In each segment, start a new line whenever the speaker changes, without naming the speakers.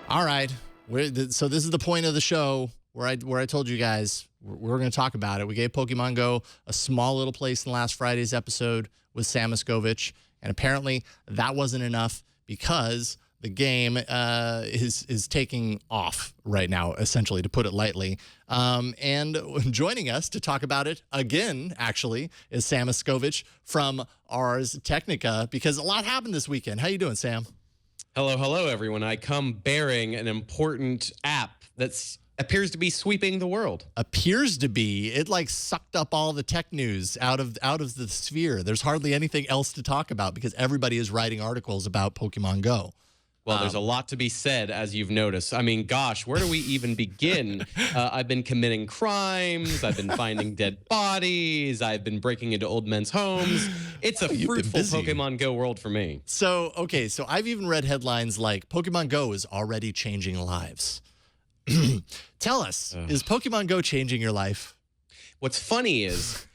All right. So this is the point of the show where I told you guys we're going to talk about it. We gave Pokemon Go a small little place in last Friday's episode with SamMachkovech, and apparently that wasn't enough because the game is taking off right now, essentially, to put it lightly. And joining us to talk about it again, actually, is SamMachkovech from Ars Technica, because a lot happened this weekend. How you doing, Sam?
Hello, everyone. I come bearing an important app that appears to be sweeping the world.
Appears to be. It like sucked up all the tech news out of the sphere. There's hardly anything else to talk about because everybody is writing articles about Pokemon Go.
Well, there's a lot to be said, as you've noticed. I mean, gosh, where do we even begin? I've been committing crimes. I've been finding dead bodies. I've been breaking into old men's homes. It's a fruitful Pokemon Go world for me.
So I've even read headlines like Pokemon Go is already changing lives. Tell us, is Pokemon Go changing your life?
What's funny is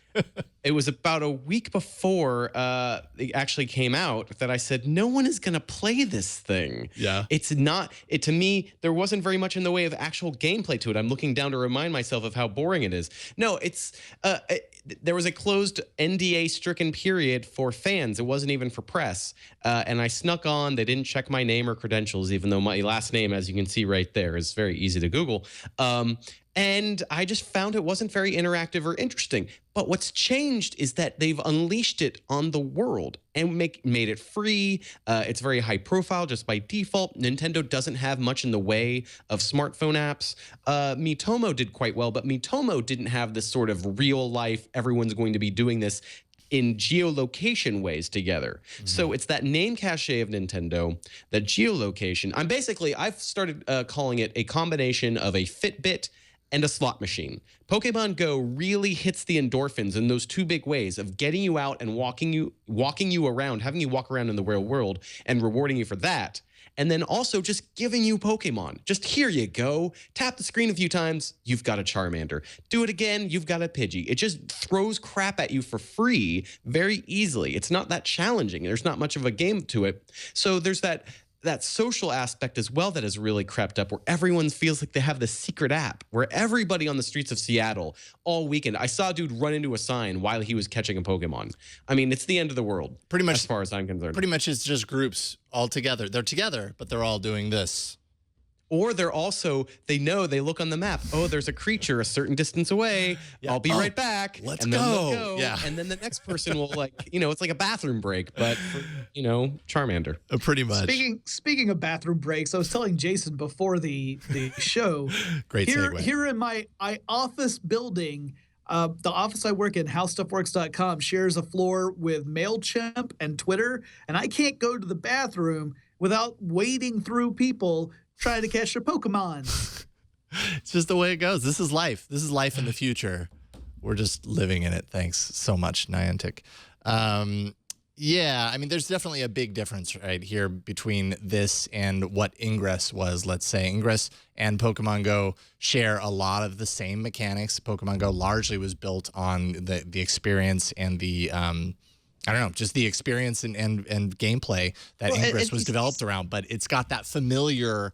it was about a week before it actually came out that I said, no one is going to play this thing.
Yeah.
To me, there wasn't very much in the way of actual gameplay to it. I'm looking down to remind myself of how boring it is. No, there was a closed NDA stricken period for fans. It wasn't even for press. And I snuck on. They didn't check my name or credentials, even though my last name, as you can see right there, is very easy to Google. And I just found it wasn't very interactive or interesting. But what's changed is that they've unleashed it on the world and made it free. It's very high profile just by default. Nintendo doesn't have much in the way of smartphone apps. Miitomo did quite well, but Miitomo didn't have this sort of real life, everyone's going to be doing this in geolocation ways together. Mm-hmm. So it's that name cachet of Nintendo, that geolocation. I've started calling it a combination of a Fitbit and a slot machine. Pokemon Go really hits the endorphins in those two big ways of getting you out and walking you around, having you walk around in the real world and rewarding you for that. And then also just giving you Pokemon. Just here you go. Tap the screen a few times, you've got a Charmander. Do it again, you've got a Pidgey. It just throws crap at you for free very easily. It's not that challenging. There's not much of a game to it. So there's that social aspect as well that has really crept up, where everyone feels like they have this secret app, where everybody on the streets of Seattle all weekend, I saw a dude run into a sign while he was catching a Pokemon. I mean, it's the end of the world,
pretty much,
as far as I'm concerned.
Pretty much it's just groups all together. They're together, but they're all doing this.
Or they look on the map. Oh, there's a creature a certain distance away. Yeah. I'll be right back.
Let's go.
Yeah. And then the next person will it's like a bathroom break, but for, Charmander.
Pretty much.
Speaking of bathroom breaks, I was telling Jason before the show.
Great segue.
Here in my office building, the office I work in, howstuffworks.com, shares a floor with MailChimp and Twitter, and I can't go to the bathroom without wading through people trying to catch their Pokemon.
It's just the way it goes. This is life. This is life in the future. We're just living in it. Thanks so much, Niantic. Yeah, I mean, there's definitely a big difference right here between this and what Ingress was, let's say. Ingress and Pokemon Go share a lot of the same mechanics. Pokemon Go largely was built on the experience and the just the experience and gameplay that Ingress was developed around. But it's got that familiar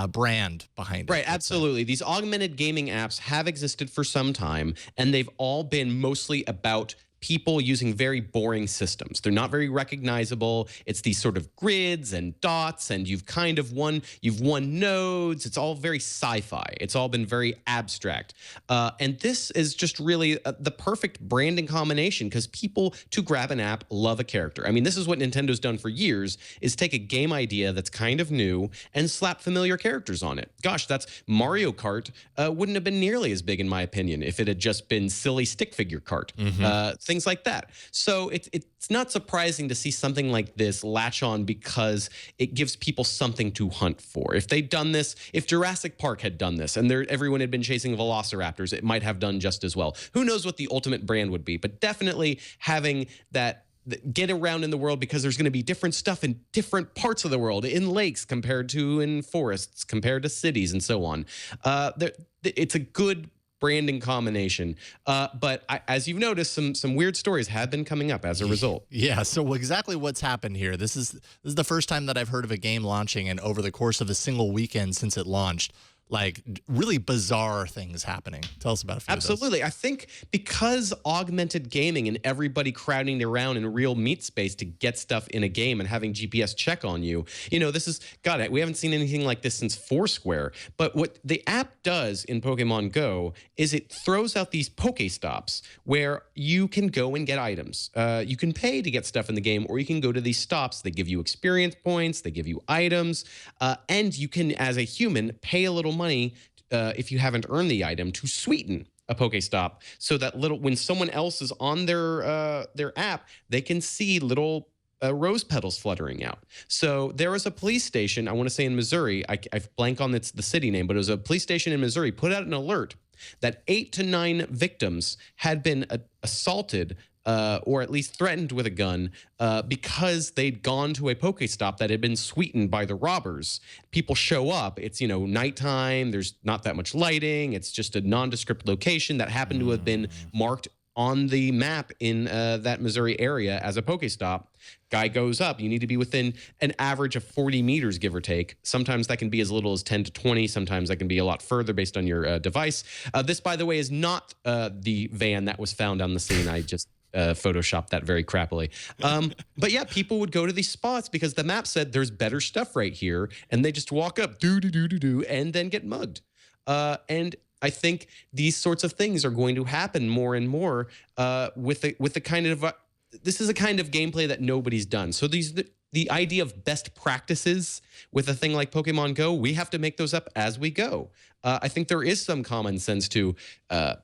brand behind it.
Right, absolutely. These augmented gaming apps have existed for some time, and they've all been mostly about people using very boring systems. They're not very recognizable. It's these sort of grids and dots, and you've won nodes. It's all very sci-fi. It's all been very abstract. And this is just really the perfect branding combination, because people, to grab an app, love a character. I mean, this is what Nintendo's done for years, is take a game idea that's kind of new and slap familiar characters on it. Gosh, that's Mario Kart wouldn't have been nearly as big, in my opinion, if it had just been silly stick figure kart. Mm-hmm. Things like that. So it's not surprising to see something like this latch on, because it gives people something to hunt for. If they'd done this, if Jurassic Park had done this and everyone had been chasing velociraptors, it might have done just as well. Who knows what the ultimate brand would be, but definitely having that get around in the world, because there's going to be different stuff in different parts of the world, in lakes compared to in forests, compared to cities, and so on. It's a good branding combination. But as you've noticed, some weird stories have been coming up as a result.
Yeah, so exactly what's happened here. This is the first time that I've heard of a game launching, and over the course of a single weekend since it launched, like really bizarre things happening. Tell us about a few of those.
Absolutely. I think because augmented gaming and everybody crowding around in real meat space to get stuff in a game and having GPS check on you, this is, God, we haven't seen anything like this since Foursquare. But what the app does in Pokemon Go is it throws out these Pokestops where you can go and get items. You can pay to get stuff in the game, or you can go to these stops. They give you experience points, they give you items, and you can, as a human, pay a little money if you haven't earned the item to sweeten a Pokestop, so that when someone else is on their app, they can see little rose petals fluttering out. So there was a police station, I want to say in Missouri, I blank on the city name, but it was a police station in Missouri, put out an alert that 8 to 9 victims had been assaulted or at least threatened with a gun because they'd gone to a Pokestop that had been sweetened by the robbers. People show up. It's, nighttime. There's not that much lighting. It's just a nondescript location that happened to have been marked on the map in that Missouri area as a Pokestop. Guy goes up. You need to be within an average of 40 meters, give or take. Sometimes that can be as little as 10 to 20. Sometimes that can be a lot further based on your device. This, by the way, is not the van that was found on the scene. I just photoshopped that very crappily. But yeah, people would go to these spots because the map said there's better stuff right here. And they just walk up, and then get mugged. And I think these sorts of things are going to happen more and more with the kind of this is a kind of gameplay that nobody's done. So the idea of best practices with a thing like Pokemon Go, we have to make those up as we go. I think there is some common sense to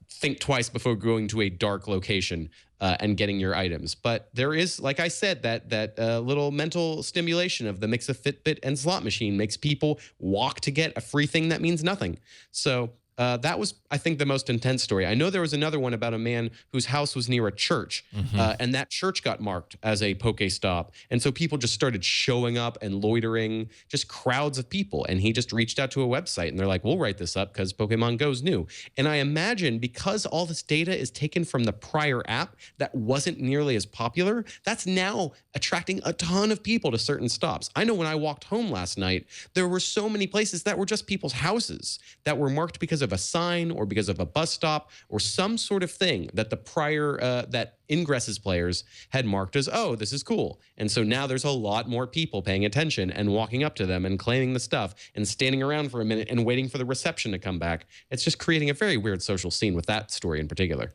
think twice before going to a dark location and getting your items. But there is, like I said, that little mental stimulation of the mix of Fitbit and slot machine makes people walk to get a free thing that means nothing. So that was, I think, the most intense story. I know there was another one about a man whose house was near a church, and that church got marked as a Pokestop. And so people just started showing up and loitering, just crowds of people. And he just reached out to a website, and they're like, we'll write this up because Pokemon Go's new. And I imagine because all this data is taken from the prior app that wasn't nearly as popular, that's now attracting a ton of people to certain stops. I know when I walked home last night, there were so many places that were just people's houses that were marked because of a sign or because of a bus stop or some sort of thing that the prior that Ingress's players had marked as, oh, this is cool. And so now there's a lot more people paying attention and walking up to them and claiming the stuff and standing around for a minute and waiting for the reception to come back. It's just creating a very weird social scene with that story in particular.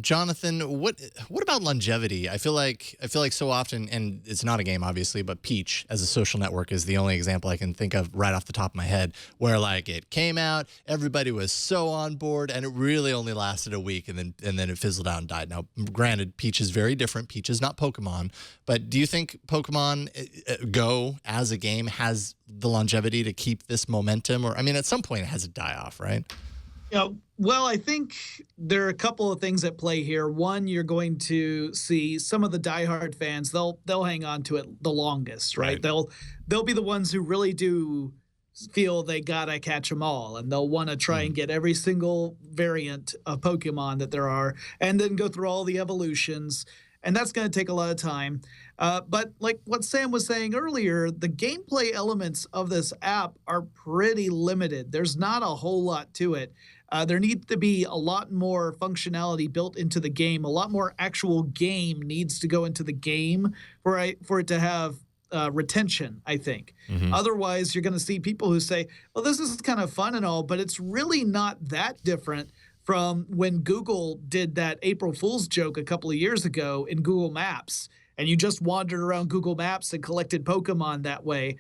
Jonathan, what about longevity? I feel like so often, and it's not a game obviously, but Peach as a social network is the only example I can think of right off the top of my head, where like it came out, everybody was so on board, and it really only lasted a week, and then it fizzled out and died. Now, granted, Peach is very different. Peach is not Pokemon, but do you think Pokemon Go as a game has the longevity to keep this momentum? Or I mean, at some point it has to die off, right?
Well, I think there are a couple of things at play here. One, you're going to see some of the diehard fans, they'll hang on to it the longest, right? They'll be the ones who really do feel they gotta catch them all, and they'll want to try and get every single variant of Pokemon that there are, and then go through all the evolutions. And that's going to take a lot of time. But like what Sam was saying earlier, the gameplay elements of this app are pretty limited. There's not a whole lot to it. There needs to be a lot more functionality built into the game. A lot more actual game needs to go into the game for it to have retention, I think. Otherwise, you're going to see people who say, well, this is kind of fun and all, but it's really not that different from when Google did that April Fool's joke a couple of years ago in Google Maps, and you just wandered around Google Maps and collected Pokemon that way.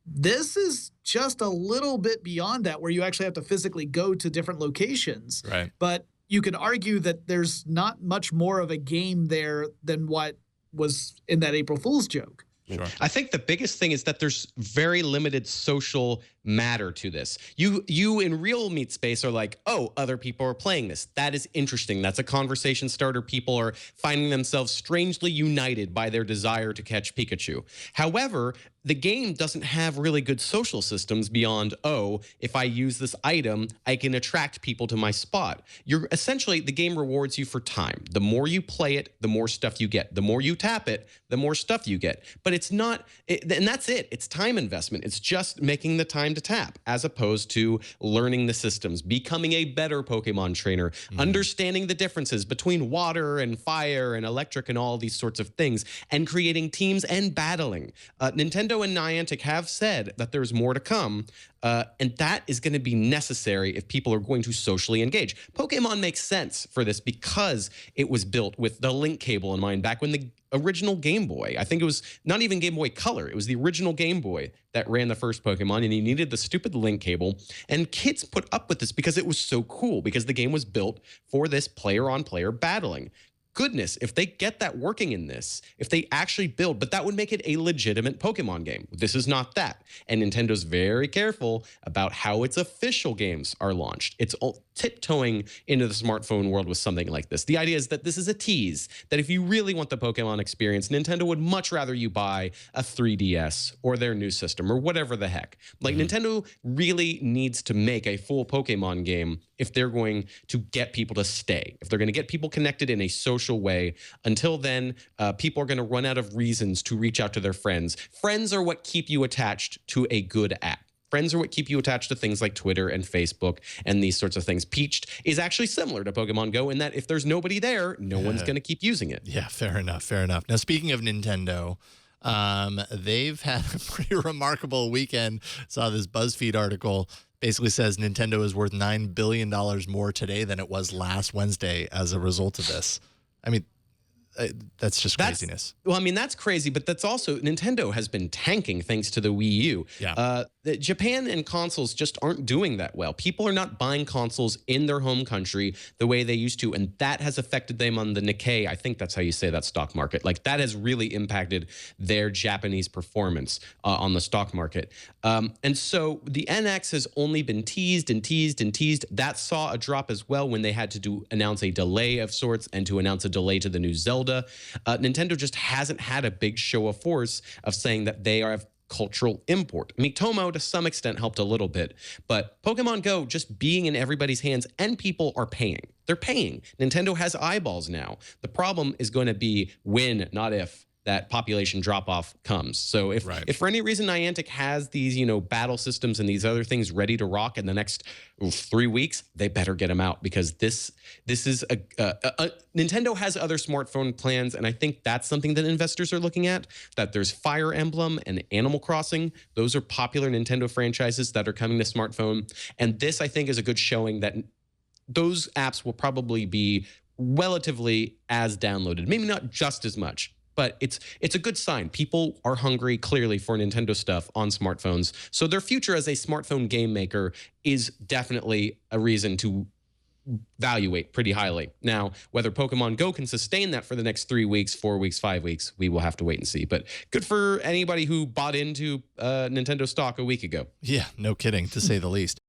This is just a little bit beyond that, where you actually have to physically go to different locations.
Right.
But you can argue that there's not much more of a game there than what was in that April Fool's joke.
Sure.
I think the biggest thing is that there's very limited social matter to this. You in real meat space are like, oh, other people are playing this. That is interesting. That's a conversation starter. People are finding themselves strangely united by their desire to catch Pikachu. However, the game doesn't have really good social systems beyond, oh, if I use this item, I can attract people to my spot. You're essentially, the game rewards you for time. The more you play it, the more stuff you get. The more you tap it, the more stuff you get. But it's not, and that's it. It's time investment. It's just making the time to tap, as opposed to learning the systems, becoming a better Pokemon trainer, understanding the differences between water and fire and electric and all these sorts of things, and creating teams and battling. Nintendo and Niantic have said that there's more to come, and that is going to be necessary if people are going to socially engage. Pokemon makes sense for this because it was built with the link cable in mind back when the original Game Boy, I think it was not even Game Boy Color, it was the original Game Boy that ran the first Pokemon, and you needed the stupid link cable. And kids put up with this because it was so cool, because the game was built for this player-on-player battling. Goodness, if they get that working in this, if they actually build, but that would make it a legitimate Pokemon game. This is not that. And Nintendo's very careful about how its official games are launched. It's tiptoeing into the smartphone world with something like this. The idea is that this is a tease, that if you really want the Pokemon experience, Nintendo would much rather you buy a 3DS or their new system or whatever the heck. Like, Nintendo really needs to make a full Pokemon game if they're going to get people to stay, if they're going to get people connected in a social way. Until then, people are going to run out of reasons to reach out to their friends. Friends are what keep you attached to a good app. Friends are what keep you attached to things like Twitter and Facebook and these sorts of things. Peached is actually similar to Pokemon Go in that if there's nobody there, no one's going to keep using it.
Yeah, fair enough, fair enough. Now, speaking of Nintendo, they've had a pretty remarkable weekend. Saw this BuzzFeed article. Basically says Nintendo is worth $9 billion more today than it was last Wednesday as a result of this. I mean, that's just craziness.
Well, I mean, that's crazy, but that's also, Nintendo has been tanking thanks to the Wii U.
Yeah.
Japan and consoles just aren't doing that well. People are not buying consoles in their home country the way they used to, and that has affected them on the Nikkei. I think that's how you say that stock market. Like, that has really impacted their Japanese performance on the stock market. And so the NX has only been teased and teased and teased. That saw a drop as well when they had to announce a delay of sorts and to announce a delay to the new Zelda. Nintendo just hasn't had a big show of force of saying that they have cultural import. Miitomo, to some extent, helped a little bit, but Pokemon Go just being in everybody's hands, and people are paying. They're paying. Nintendo has eyeballs now. The problem is going to be when, not if, that population drop-off comes. So if for any reason Niantic has these, battle systems and these other things ready to rock in the next 3 weeks, they better get them out, because this is Nintendo has other smartphone plans, and I think that's something that investors are looking at, that there's Fire Emblem and Animal Crossing. Those are popular Nintendo franchises that are coming to smartphone, and this, I think, is a good showing that those apps will probably be relatively as downloaded, maybe not just as much. But it's a good sign. People are hungry, clearly, for Nintendo stuff on smartphones. So their future as a smartphone game maker is definitely a reason to evaluate pretty highly. Now, whether Pokemon Go can sustain that for the next 3 weeks, 4 weeks, 5 weeks, we will have to wait and see. But good for anybody who bought into Nintendo stock a week ago.
Yeah, no kidding, to say the least.